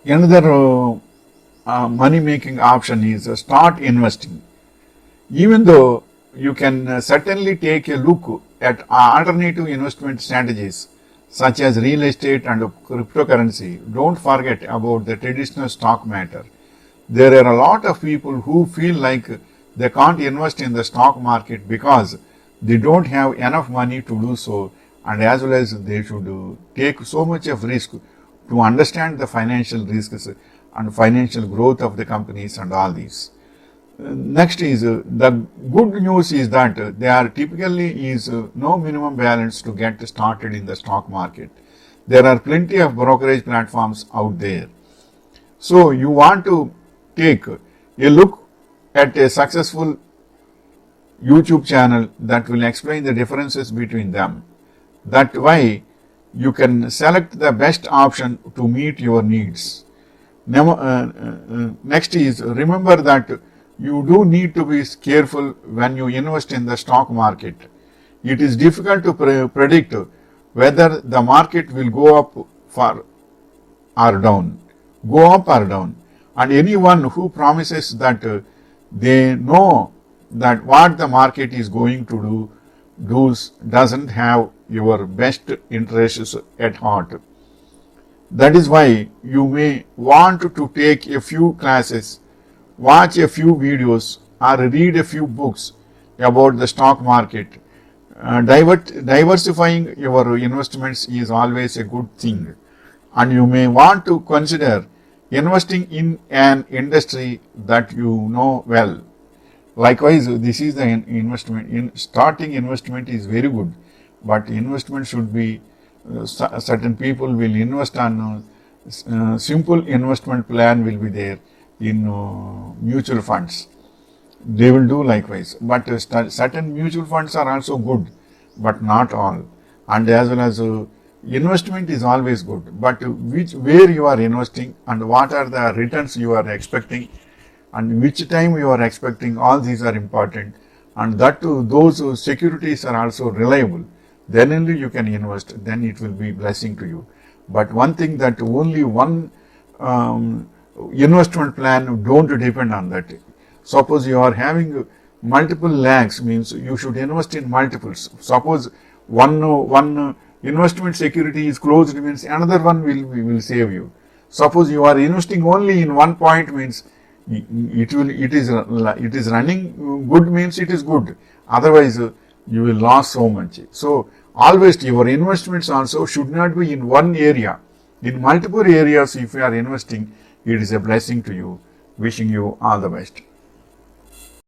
Another money making option is start investing. Even though you can certainly take a look at alternative investment strategies such as real estate and cryptocurrency, don't forget about the traditional stock matter. There are a lot of people who feel like they can't invest in the stock market because they don't have enough money to do so, and as well as they should take so much of risk to understand the financial risks and financial growth of the companies and all these. Next is the good news is that there typically is no minimum balance to get started in the stock market. There are plenty of brokerage platforms out there. So you want to take a look at a successful YouTube channel that will explain the differences between them. That way you can select the best option to meet your needs. Next is remember that you do need to be careful when you invest in the stock market. It is difficult to predict whether the market will go up or down. And anyone who promises that they know that what the market is going to doesn't have your best interests at heart. That is why you may want to take a few classes, watch a few videos, or read a few books about the stock market. Diversifying your investments is always a good thing, and you may want to consider investing in an industry that you know well. Likewise, this is the investment. Starting investment is very good, but investment should be certain people will invest on simple investment plan will be there in mutual funds. They will do likewise, but certain mutual funds are also good, but not all. And as well as investment is always good, but where you are investing and what are the returns you are expecting and which time you are expecting, all these are important, and that those securities are also reliable. Then only you can invest, then it will be blessing to you. But one thing that only one investment plan, don't depend on that. Suppose you are having multiple lakhs, means you should invest in multiples. Suppose one investment security is closed, means another one will save you. Suppose you are investing only in one point, means it is running good, means it is good. Otherwise you will lose so much. So always your investments also should not be in one area. In multiple areas if you are investing, it is a blessing to you. Wishing you all the best.